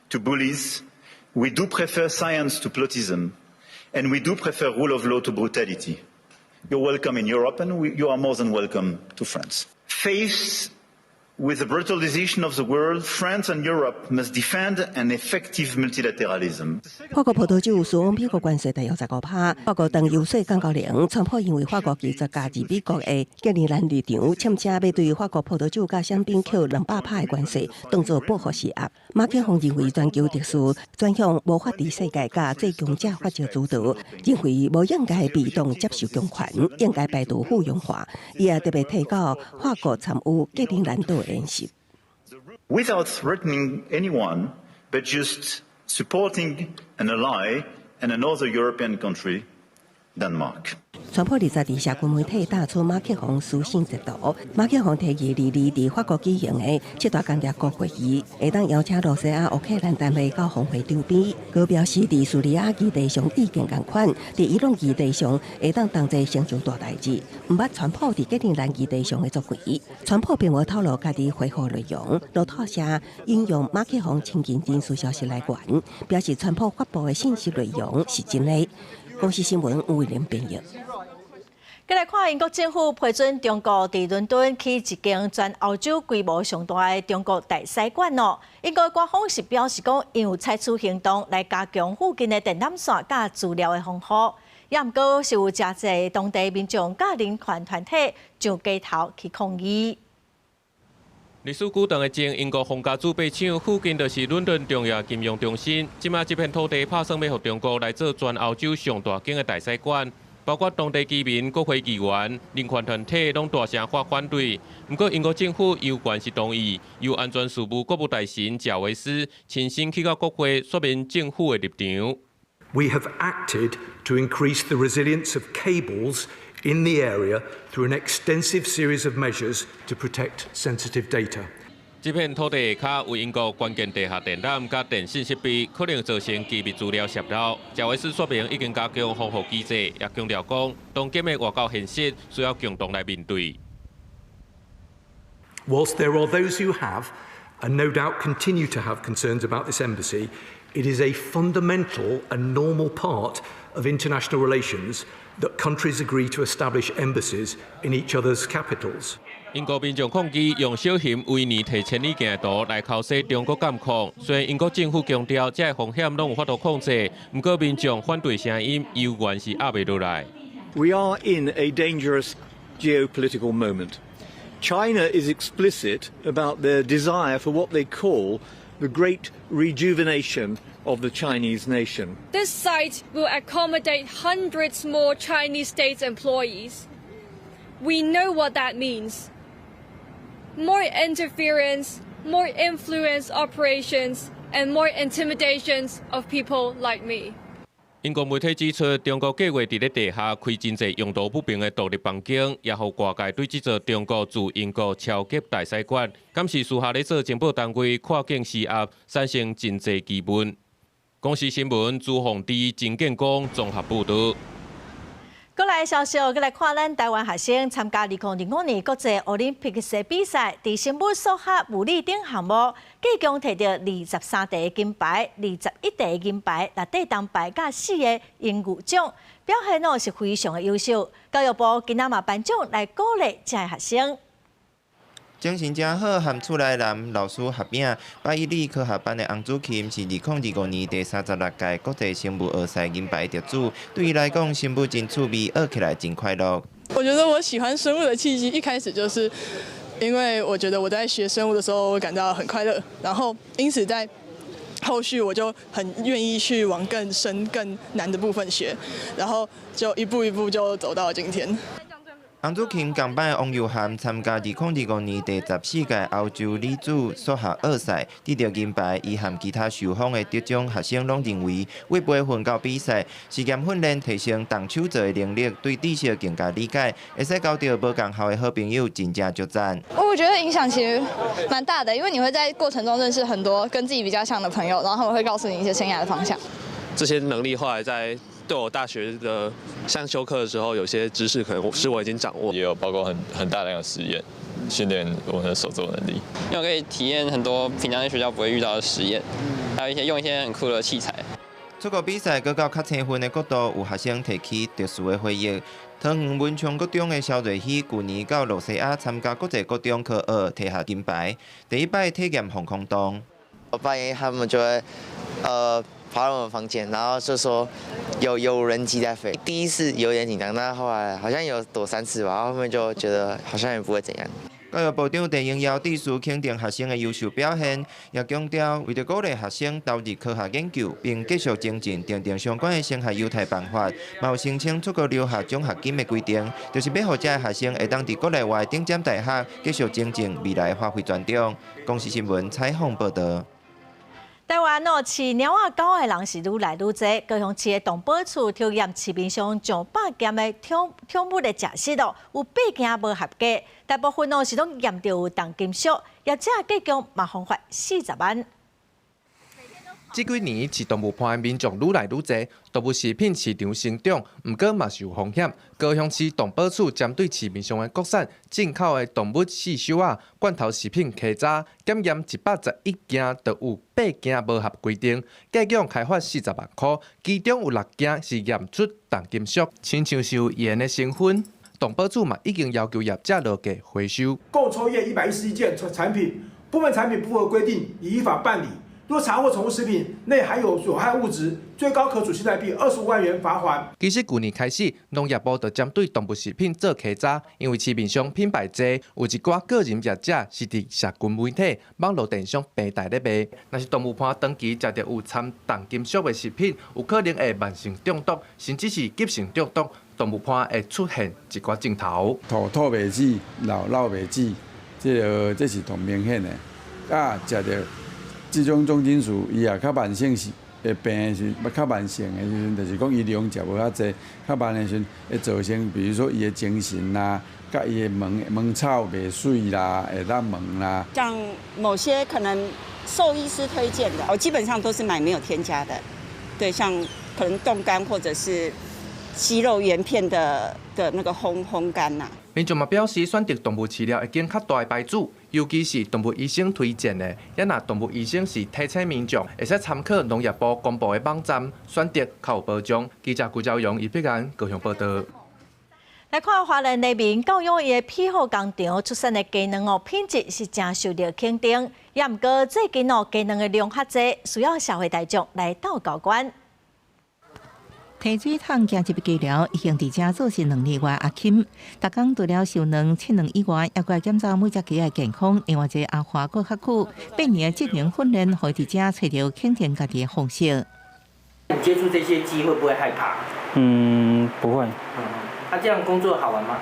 to bullies. We do prefer science to plotism, and we do prefer rule of law to brutality. You're welcome in Europe, and you are more than welcome to France. Faced with the brutalization of the world, France and Europe must defend an effective multilateralism. 法国葡萄酒输往美国关税大约15%。法国当油税降到0，川普因为法国拒绝加入美国的格陵兰立场，签正要对法国葡萄酒甲香槟扣200%的关税，当作报复施压。马克宏认为全球特殊转向无法伫世界甲最强者发招主导，认为无应该被动接受强权，应该排除附庸化。伊也特别提到法国参与格陵兰岛演习。Without threatening anyone, but just supporting an ally and another European country, Denmark. 川普20日社群媒体打出马克宏书信截图，马克宏提议22日法国举行的7大工业国会议，会当邀请罗西亚、乌克兰单位到峰会周边。佢表示，伫叙利亚议题上意见同款，伫伊朗议题上会当同齐成就大代志。唔捌川普伫格陵兰议题上的作为，川普并无透露家己回复内容。路透社引用马克宏亲近人士消息来源，表示川普发布的信息内容是真的。公司新闻吴伟廉编译。再来看英国政府批准中国伫伦敦起一间全欧洲规模上大的中国大使馆咯。英国官方是表示讲，因有采取行动来加强附近的电缆线甲资料的防护，也毋过是有真侪当地民众甲人权团体上街头去抗议。历史久长的前英国皇家储备厂附近就是伦敦重要金融中心，即马这片土地打算要互中国来做全欧洲上大间的大使馆。包括当地居民、国会议员、人权团体拢大声发反对。不过，英国政府有关系同意，由安全事务国务大臣贾维斯亲身去到国会说明政府的立场。We have acted to increase the resilience of cables in the area through an extensive series of measures to protect sensitive data. 这片土地下有英国关键地下电缆甲电信设备，可能造成机密资料泄漏。贾维斯说明已经加强防护机制，也强调讲，当今的外交现实需要共同来面对。Whilst there are those who have, and no doubt continue to have concerns about this embassy, it is a fundamental and normal part of international relations that countries agree to establish embassies in each other's capitals. 英国民众抗议用小型维尼提千里镜图来敲击中国监控，虽然英国政府强调这风险拢有法度控制，不过民众反对声音依然是压袂落来。We are in a dangerous geopolitical moment. China is explicit about their desire for what they call the great rejuvenation of the Chinese nation. This site will accommodate hundreds more Chinese state employees. We know what that means. More interference, more influence operations, and more intimidations of people like me. 英国媒体指出，中国计划伫咧地下开真侪用途不明的独立房间，也互外界对这座中国驻英国超级大使馆，敢是私下咧做情报单位跨境施压，产生真侪疑问。公司新闻朱宏基、陈建光综合报道。过来消息，过来看咱台湾学生参加2025年国际奥林匹克赛比赛，伫生物数学物理等项目，计共摕到23题金牌、21题银牌、6题铜牌，甲4个英语奖，表现是非常的优秀。教育部今仔嘛颁奖来鼓励这些学生。精神真好，和厝内男老师合影。北一女科学班的洪祖琴是2025年第36届国际生物学赛银牌得主，对伊来讲，生物真趣味，学起来真快乐。我觉得我喜欢生物的契机，一开始就是因为我觉得我在学生物的时候，我感到很快乐，然后因此在后续我就很愿意去往更深、更难的部分学，然后就一步一步就走到了今天。洪祖琴港版王佑涵参加2025年第14届欧洲女子数学奥赛，得到银牌。伊和其他受访的得奖学生拢认为，为培训到比赛，实验训练提升动手做的能力，对知识更加理解，会使交到无共校的好朋友，真正足赞。我觉得影响其实蛮大的，因为你会在过程中认识很多跟自己比较像的朋友，然后他们会告诉你一些生涯的方向。这些能力后来在对我大学的上修课的时候，有些知识可能是我已经掌握，也有包括很大量的实验，训练我的手作能力。因为我可以体验很多平常在学校不会遇到的实验，还有用一些很酷的器材。出国比赛，搁到较青分的国度，有学生提起特殊的回忆。桃园文昌国中的肖瑞希，去年到罗西亚参加国际国中科2，摕下金牌。第一摆体验防空洞。我发现他们就会跑到我们房间，然后就说有无人机在飞。第一次有点紧张，但后来好像有躲3次吧，然后后面就觉得好像也不会怎样。教育部长陈英耀致辞肯定学生的优秀表现，也强调为着鼓励学生投入科学研究，并继续精进订定相关的升学优待办法。嘛有申请出国留学奖学金的规定，就是要让这些学生会当伫国内外顶尖大学继续精进未来发挥专长。公视新闻采访报道。台湾饲猫仔狗的人是愈来愈多，高雄市的动保处抽验市面上上百件的宠物的食食有8件无合格，大部分是拢验到有重金属，业者计共嘛罚款40万。这几年，饲动物盘的民众愈来愈多，动物食品市场成长，不过嘛是有风险。高雄市动保处针对市面上的国产、进口的动物饲小啊、罐头食品摕查检验111件，就有8件无合规定，计共开罚40万块，其中有6件是验出重金属，亲像是有盐的成分。动保处嘛已经要求业者落价回收。共抽验111件产品，部分产品不合规定，已依法办理。若查获宠物食品内含有有害物质，最高可处新台币25万元罚款。其实去年开始，农业部就针对动物食品做稽查，因为市面上品牌多，有一寡个人业者是伫社群媒体、网络电商平台咧卖。若是动物盘长期食到有掺重金属的食品，有可能会慢性中毒，甚至是急性中毒。动物盘会出现一寡症头，吐袂止、流袂止，这是同明显的。食到这种重金属，伊也较慢性是会病是较慢性的时阵，就是讲伊量食无遐济，较慢的时阵会造成，比如说伊的精神啦，甲伊的毛草袂水啦，会当毛啦。像某些可能兽医师推荐的，我基本上都是买没有添加的。对，像可能冻干或者是鸡肉原片的那个烘干呐。民众嘛表示，选择动物饲料会经较大的牌子，尤其是动物医生推荐的。也若动物医生是提醒民众，会使参考农业部公布的网站，选择较有保障。记者顾兆勇、叶碧安高雄报道。来看华人内面教育业批号工厂出产的鸡卵品质是真受到肯定，也毋过最近鸡卵的量较济，需要社会大众来斗高管。提水桶加入鸡寮已经伫遮做是2年外阿琴，逐工除了收卵、切卵以外，也过检查每只鸡的健康。另外一个阿华阁较久，8年的技能训练，可以伫遮找到肯定家己的方式。你接触这些鸡会不会害怕？不会。那这样工作好玩吗？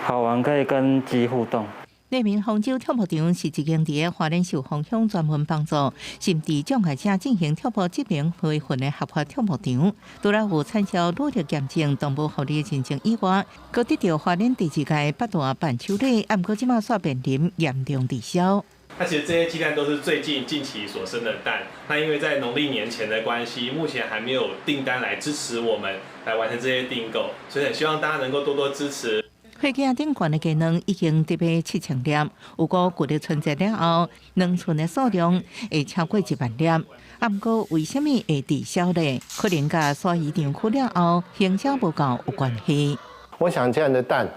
好玩，可以跟鸡互动。内面杭州跳舞场是一间伫花莲受方向专门帮助甚至障碍者进行跳舞职能培训的合法跳舞场。除了有产销努力验证动物福利认证以外，阁得到花莲第2届八大板球类，不过即马煞面临严重滞销。那其实这些鸡蛋都是最近期所生的蛋，那因为在农历年前的关系，目前还没有订单来支持我们来完成这些订购，所以很希望大家能够多多支持。货架顶悬的鸡卵已经得卖7000粒，如果旧日春节了后，卵存的数量会超过1万粒。不过为什么会滞销呢？可能甲刷市场区了后行销不够有关系。我想这样的蛋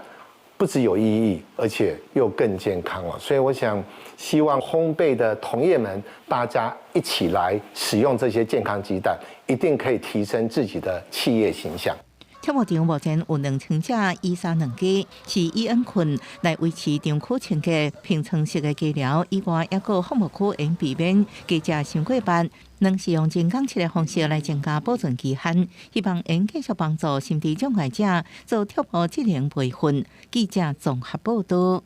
不只有意义，而且又更健康了。所以我想，希望烘焙的同业们，大家一起来使用这些健康鸡蛋，一定可以提升自己的企业形象。跳舞场目前有2000只以上2家，是以恩群来维持场口清洁、平层式的街寮以外，还有服务区因避免记者上过班，能使用真刚切的方式来增加保存期限，希望能继续帮助心理障碍者做跳舞质量培训。记者综合报道。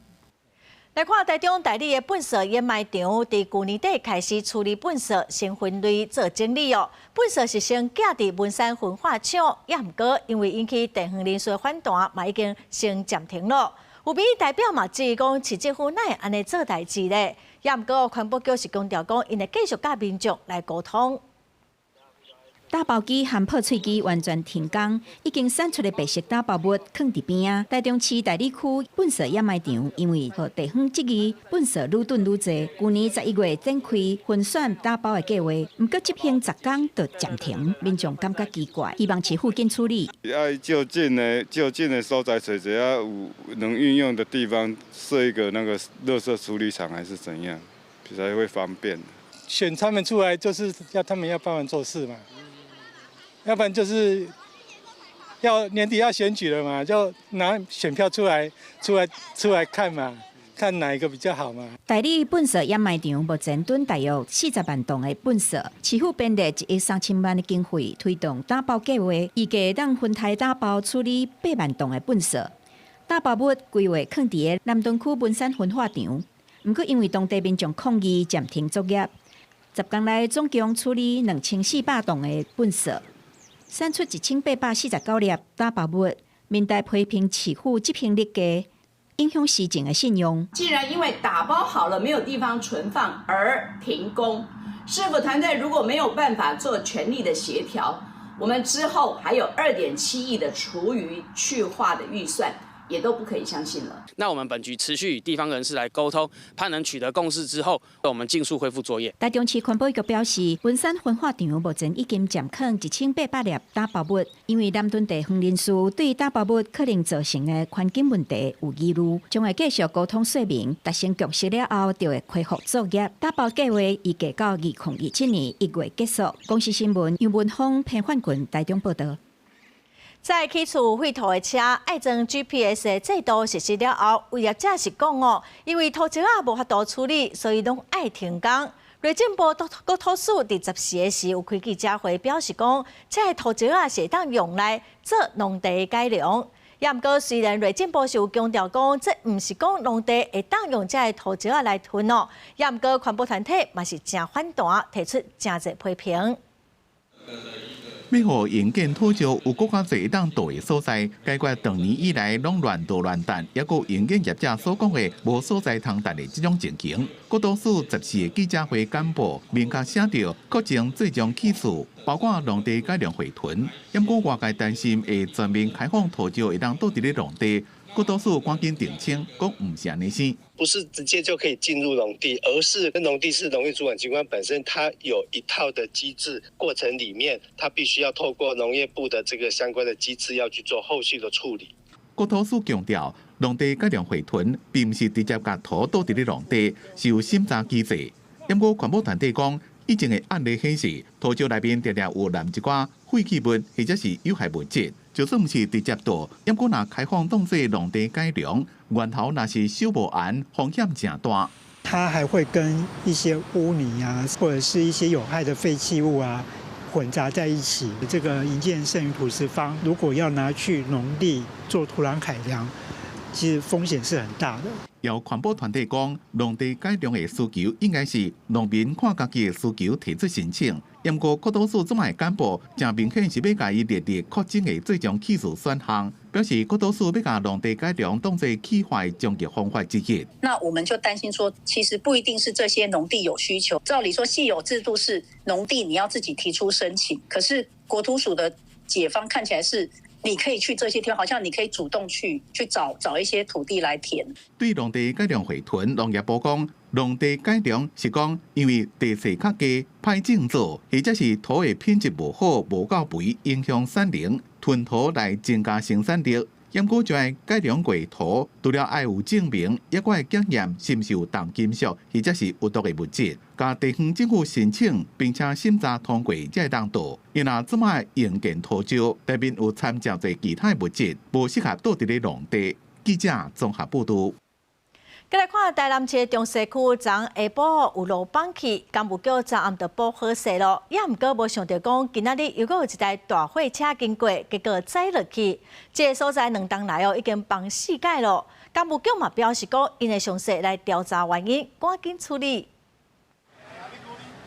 来看台中代理的粪扫掩埋场，伫去年底开始处理粪扫，先分类做整理哦。粪扫是先架伫文山焚化厂，也毋过因为引起地方人士反弹，嘛已经先暂停了。有民意代表嘛质疑讲，市政府哪会安尼做代志咧？也毋过环保局是强调讲，因会继续甲民众来沟通。打包机和破碎机完全停工，已经散出的白色打包物放伫边啊。台中市大理区粪扫掩埋场，因为和地方质疑粪扫愈囤愈济，去年11月展开分选打包的计划，不过执行10天就暂停，民众感觉奇怪，希望市府紧处理。要就近的所在找一下有能运用的地方，设一个那个垃圾处理厂还是怎样，才会方便。选他们出来就是要他们要帮忙做事嘛。要不然就是要年底要选举了嘛，就拿选票出来看嘛，看哪一个比较好嘛。代理粪扫掩埋场目前囤大约40万吨的粪扫，市府编列1亿3000万的经费推动打包计划，预计当分台打包处理8万吨的粪扫。打包物规划放伫南屯区文山焚化场，不过因为当地民众抗议暂停作业，10天内总共处理2400吨的粪扫。散出1849粒打包物，民代批评市府执行力低，影响市井的信用。既然因为打包好了没有地方存放而停工，市府团队如果没有办法做全力的协调，我们之后还有2.7亿的厨余去化的预算，也都不可以相信了。那我们本局持续与地方人士来沟通，盼能取得共识之后，我们尽速恢复作业。台中市环保局表示，文山焚化场目前已经暂空1800粒打包物，因为南屯地方人士对打包物可能造成的环境问题有疑虑，将会继续沟通说明，达成共识了后，就会恢复作业。打包计划预计到2027年1月结束。公视新闻杨文峰、潘焕群台中报道。在起厝绘图的车爱装 GPS 的制度实施了后，有业者是讲哦，因为土石无法度处理，所以拢爱停工。内政部国土署伫14时有开记者会，表示讲，这土石是当用来做农地改良。也毋过，虽然内政部是有强调讲，这毋是讲农地会当用这土石来囤哦，也毋过环保团体嘛是真反弹，提出真侪批评。要互营建土石有更加侪当倒的所在，解决长年以来拢乱倒乱弹，也有营建业者所讲的无所在通达的这种情形。国土署14个记者会简报明确写着，各种最终起诉，包括农地改良回屯。不过外界担心会全面开放土石会当倒伫咧农地。国土署赶紧澄清，讲唔是安尼先，不是直接就可以进入农地，而是农地是农业主管机关本身它有一套的机制，过程里面它必须要透过农业部的这个相关的机制要去做后续的处理。国土署强调，农地改良回屯并不是直接把土倒伫咧农地，是有审查机制。不过环保团体讲，以前的案例显示，土石内面常常有含一寡废弃物或者是有害物质。就算不是直接倒，不过若开放当作农地改良，源头若是修不完，风险真大。它还会跟一些污泥啊，或者是一些有害的废弃物啊混杂在一起。这个营建剩余土石方，如果要拿去农地做土壤改良，其实风险是很大的。由环保团体讲，农地改良的需求应该是农民看家己的需求提出申请。不过，国土署这摆简报，正明显是要甲伊列入确诊的最终起诉选项，表示国土署要甲农地改良当作起坏终极方法之一。那我们就担心说，其实不一定是这些农地有需求。照理说，现有制度是农地你要自己提出申请，可是国土署的解方看起来是，你可以去这些地方，好像你可以主动去找一些土地来填。对农地改良回屯，农业部讲，农地改良是讲因为地势较低、歹种做，或者是土的品质无好、无够肥，影响产能，囤土来增加生产力。验过就要改良过图，除了要有证明，也要会检验是毋是有重金属或者是有毒的物质，甲地方政府申请，并且审查通过才会当倒。因若这卖用建土石内面有掺杂侪其他物质，无适合倒伫咧农地。记者综合报道。再来看台南市中西区，昨下晡有落放弃，干部局昨暗就补好势咯。也毋过无想到讲，今仔日又有一台大货车经过，结果载落去。这个所在2天来已经放4届咯。干部局嘛表示讲，因会详细来调查原因，赶紧处理。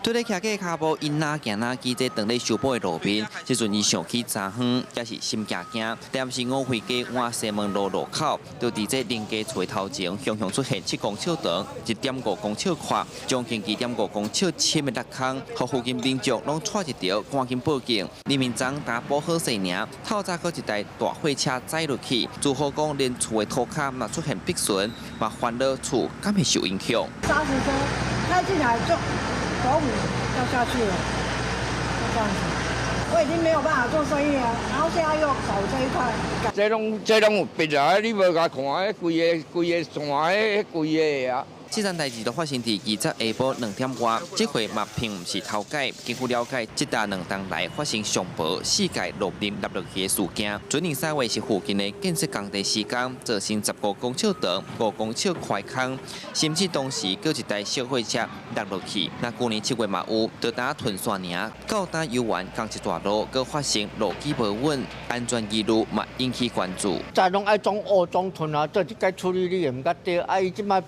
对咧徛个骹步，因哪行哪记，这等咧修补的路边，即阵伊想起昨昏，也是心惊惊。但是5惠街往西门路路口，就伫这林家厝头前，向出现7公尺长、1.5公尺宽、将近2.5公尺深的落坑，互附近民众拢带一条，赶紧报警。黎明昨打补好势尔，透早搁一台大货车载落去，如何讲连厝的涂骹嘛出现壁损，嘛烦恼厝敢会受影响。砂石车开进来就。头骨掉下去了，就这样子，我已经没有办法做生意了，然后现在又搞这一块。这拢有别啊！你无甲看，迄规个线，迄规个啊。这件代志都发生伫20下晡2点外，这回嘛并唔是头改。经过了解，这打2天来发生上无4届路林落落去的事件。准年3月是附近的建设工地施工，造成15公尺长、5公尺宽坑，甚至当时叫一台小货车落落去。那去年7月嘛有，就打屯线尔，到打游玩刚一段路，佮发生路基不稳，安全疑虑嘛引起关注。再拢爱装乌装屯啊，这该处理你也唔甲对，伊即摆。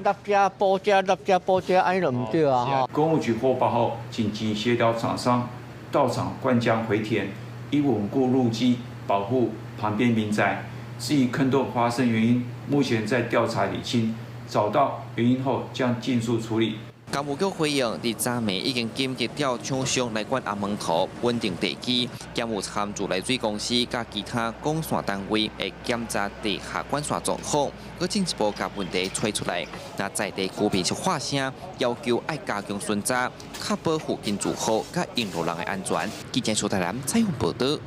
落遮补遮，安尼就唔对啊！哈。公务局获报后，紧急协调厂商到场灌浆回填，以稳固路基，保护旁边民宅。至于坑洞发生原因，目前在调查理清，找到原因后将尽速处理。工务局回应，伫昨暝已经紧急调厂商来管阿门头稳定地基，兼有参自来水公司甲其他管线单位会检查地下管线状况，佮进一步甲问题找出来。那在地居民是发声，要求爱加强巡查，确保附近住户佮用路人的安全。记者苏台南采访报道。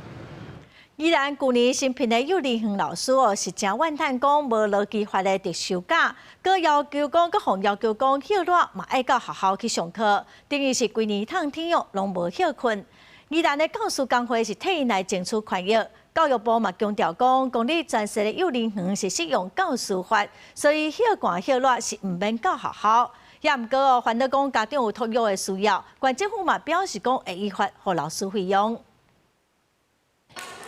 依然，去年新聘的幼儿园老师是真怨叹讲无落计划的特休假，佮要求讲，休热嘛爱到学校去上课，等于是规年趟体育拢无休困。依然的教师工会是替因来争取权益，教育部嘛强调讲，公立全市的幼儿园是适用教师法，所以休寒休热是唔免到学校。也毋过烦恼讲家长有托育的需要，县政府嘛表示讲会依法互老师费用。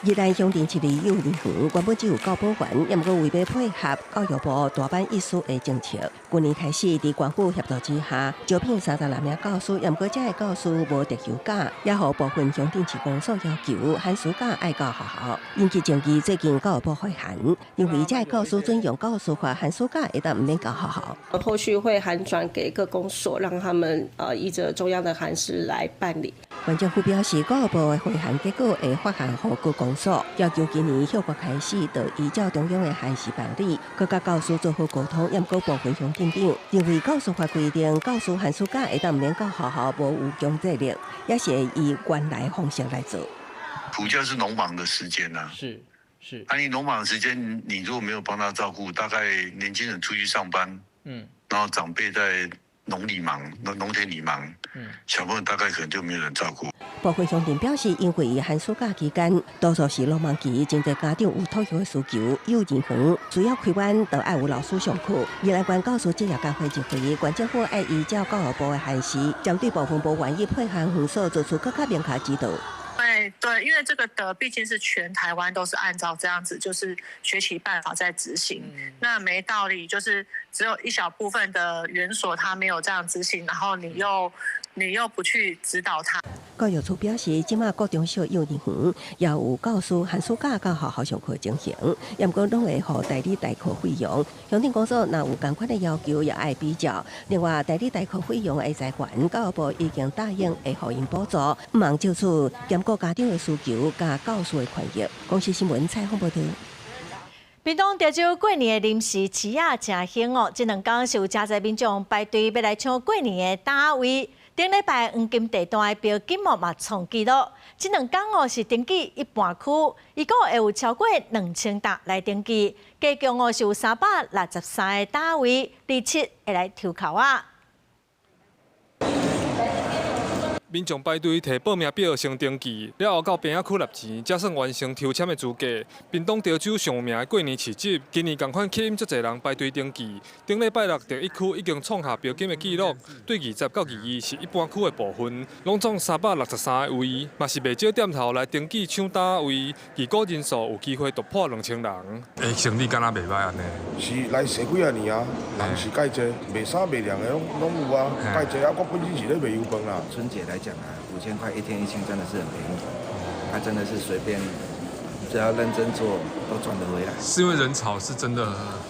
宜兰乡镇市的幼儿园原本只有教保员，也毋过为要配合教育部大班医师的政策，去年开始伫县府协助之下，招聘32名教师，也毋过这个教师无特休假，也互部分乡镇市公所要求寒暑假爱到学校，引起争议。最近教育部会函，因为这个教师准用教师法，寒暑假会当毋免到学校。后续会函转给各公所，让他们依着中央的函释来办理。县政府表示，教育部的会函结果会发函予各公所，要求今年休假开始，就依照中央的函释办理，佮甲教师做好沟通。也毋过部分乡镇长认为教师法规定，教师寒暑假会当毋免到学校，无有强制力，也是会以原来方式来做。暑假是农忙的时间呐、是。你农忙的时间，你如果没有帮他照顾，大概年轻人出去上班，然后长辈在农田里忙，小朋友大概可能就没有人照顾。部分乡镇表示，因为寒暑假期间多数是农忙期，真侪家长有托育的需求，幼儿园需要开班，就爱有老师上课。宜兰县教师职业工会一会，县政府爱依照教育部的函释，针对部分不愿意配合园所，做出更加明确指导。对，因为这个的毕竟是全台湾都是按照这样子，就是学期办法在执行。那没道理，就是只有一小部分的园所他没有这样执行，然后你又不去指导他。教育处表示，即马各中小幼儿园也有教师寒暑假到学校上课进行，也毋过拢会互代理代课费用。乡镇公所若有相关的要求，也爱比较。另外，代理代课费用的财源，教育部已经答应会互因补助，毋忙就此兼顾家长的需求，甲教师的权益。公视新闻采访报道。屏东潮州过年的临时市啊，真兴哦！这2天是有真侪民众排队要来抢过年的大位。顶礼拜黄金地段的标金额嘛创纪录，这2天是登记一半区，一个会有超过2000单来登记，加共是有363个单位27会来抽考啊。民众排队摕报名表先登记，了后到边仔区纳钱，才算完成抽签的资格。屏东潮州上有名的过年市集，今年同款吸引足侪人排队登记。顶礼拜六第一区已经创下标金的纪录，对20到22是一般区的部分，拢总363个位，嘛是袂少点头来登记抢单位，预估人数有机会突破2000人。生意敢若袂歹安尼？是来生几啊年啊，人是介济，卖衫卖凉的拢有啊，介济啊，我本身是咧卖油饭啦。春节来讲啊，5000块一天1千真的是很便宜，它真的是随便，只要认真做都赚得回来。是因为人潮是真的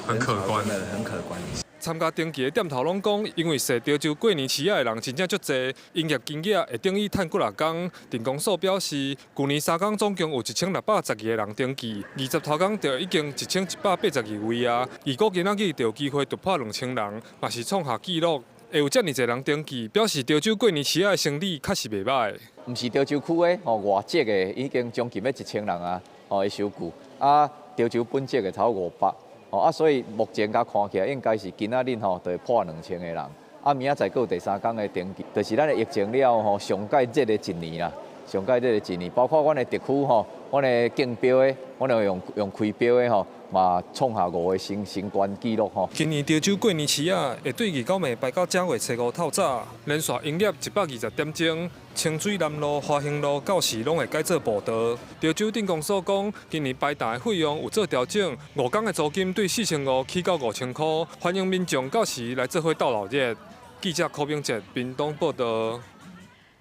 很可观，真的很可观。参加登记的店头拢讲，因为踅潮州过年市仔的人真正足侪，营业经验会等于趁几6天。陈公所表示，去年3天总共有1612个人登记，20头天就已经1182位啊。预估今仔日就有机会突破2000人，嘛是创下纪录。会有遮尔侪人登记，表示潮州过年市仔的生意确实袂歹。毋是潮州区的，外籍的已经将近要1000人啊，会收据。啊，潮州本籍的超500，所以目前甲看起来应该是今仔日就会破2000个人。啊，明仔载还有第3天的登记，就是咱的疫情了上介热的一年啦，上介热的一年，包括阮的特区阮的竞标的，阮的用开标的嘛创下5个新高纪录今年潮州过年市仔会对29暝排到正月初5透早，连续营业120点钟，清水南路、华兴路到时拢会改做步道。潮州镇公所讲，今年排单的费用有做调整，5天的租金对4500起到5000块，欢迎民众到时来做伙斗热闹。记者柯明哲，屏东报道。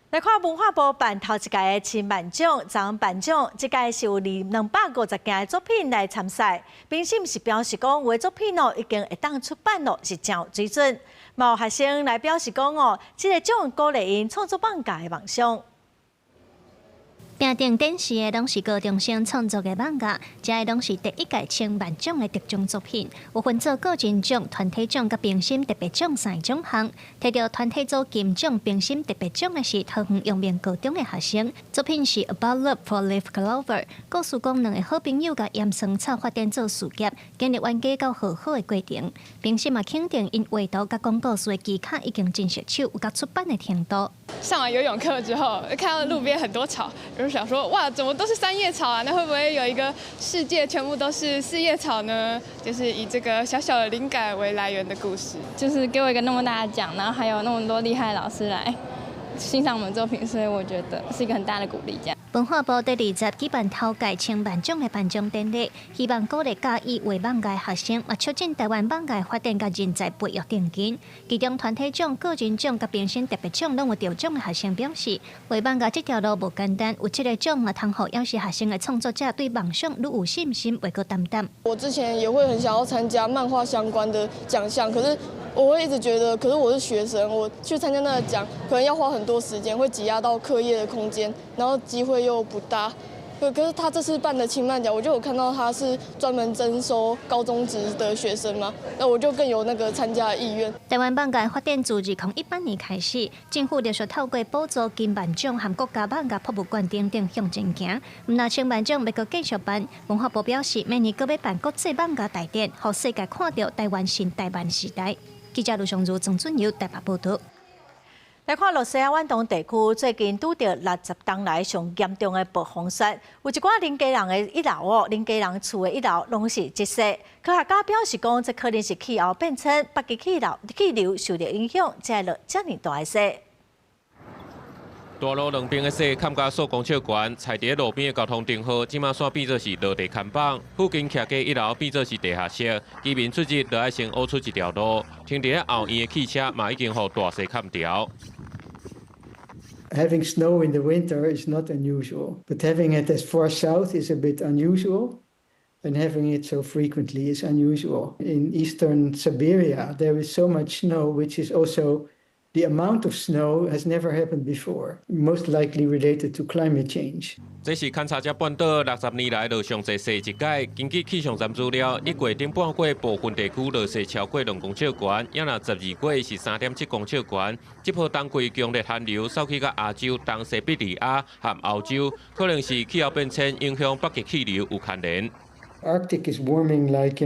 来看文化部办头一届的青颁奖，昨颁奖，这届是有250件的作品来参赛。评审是表示讲，有的作品已经会当出版了，是真有水准。嘛有学生来表示讲这个奖鼓励因创作放假的梦想。屏顶展示的拢是高中生创作的漫画，这个拢是第1届青颁奖的得奖作品，有分做个人奖、团体奖甲评审特别奖3种项。摕到团体组金奖、评审特别奖的是桃园阳明高中的学生，作品是 About Love for Leaf Clover， 故事讲2个好朋友甲盐酸草发展做事业，经历冤家到和好的过程。评审嘛肯定因画图甲讲故事的技巧已经真熟手，有甲出版的程度。上完游泳课之后，看到路边很多草，就想说哇，怎么都是3叶草啊？那会不会有一个世界全部都是4叶草呢？就是以这个小小的灵感为来源的故事，就是给我一个那么大的奖，然后还有那么多厉害的老师来欣赏我们作品，所以我觉得是一个很大的鼓励。这样。文化部第20举办头届青颁奖的颁奖典礼，希望鼓励嘉义画漫画学生，也促进台湾漫画发展甲人才培育定根。其中团体奖、个人奖甲评审特别奖拢有得奖的学生表示，画漫画这条路无简单，有这个奖也通好，要是学生的创作者对梦想愈有信心，袂阁担当。我之前也会很想要参加漫画相关的奖项，可是我会一直觉得，可是我是学生，我去参加那个奖，可能要花很多时间，会挤压到课业的空间，然后机会又不大。可是他这次办的青漫奖，我就有看到他是专门征收高中职的学生嘛，那我就更有那个参加的意愿。台湾漫画发展自2018年开始，政府就透过补助金颁奖和国家漫画博物馆等等向前行。唔那青颁奖要阁继续办，文化部表示，明年阁要办国际漫画大典，让世界看到台湾新台湾时代。记者卢尚如、郑俊佑台北报道。来看洛西亚湾东地区最近拄到60冬来上严重的暴风雪，有一寡林家人的1楼林家人厝的1楼拢是积雪。科学家表示讲，这可能是气候变迁、北极气流受到影响，才落这么大的雪。大路两边的雪砍甲数公尺悬，踩伫路边的交通灯号，即马煞变作是落地看板。附近徛家1楼变作是地下室，居民出入就要先挖出一条路。停伫后院的汽车嘛已经互大雪砍掉。Having snow in the winter is not unusual, but having it as far south is a bit unusual, and having it so frequently is unusual. In eastern Siberia, there is so much snow, which is also The amount of snow has never happened before, most likely related to climate change. 这是勘察者半岛60年来落上侪雪一改。根据气象站资料，1月顶半月部分地区落雪超过2公尺悬，也若12月是3.7公尺悬。这波冬季强烈寒流扫去到亚洲、东西比利亚和欧洲，可能是气候变迁影响北极气流有牵连。 Arctic is warming like,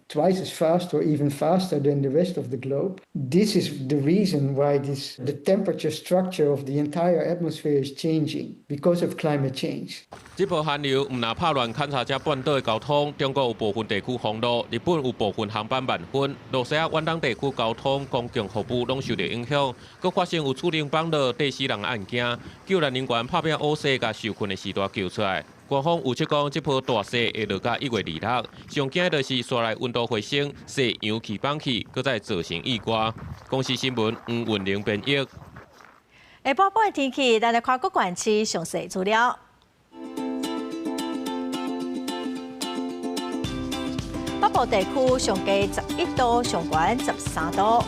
twice as fast or even faster than the rest of the globe. This is the reason why the temperature structure of the entire atmosphere is changing because of climate change. 这波寒流唔但拍乱勘察者半岛的交通，中国有部分地区封路，日本有部分航班慢飞，洛西亚远东地区交通、公共服务拢受到影响。佮发生有厝顶绑落地死人案件，救援人员拍拼乌雪，甲受困的时代救出来。 官方预测讲，这波大雪会落到1月26日，上惊就是山内温度回升，雪扬起放起，搁再造成意外。公司新闻黄云玲编译。下晡半的天气，咱来看各县市详细资料。北部地区上低11度，上悬13度。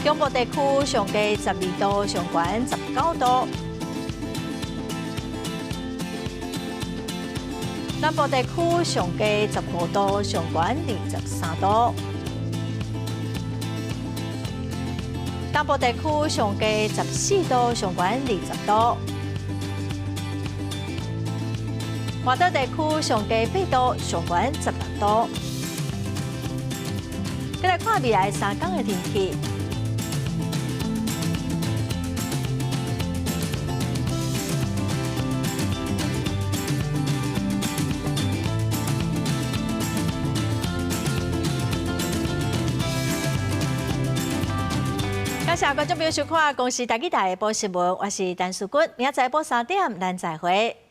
中部地区上低12度，上悬19度；南部地区上低15度，上悬23度；东部地区上低14度，上悬20度；华岛地区上低8度，上悬16度。再来看未来3天的天气。 感谢观众朋友收看《公视台记台》播新闻，我是陈淑君，明仔载播3点，咱再会。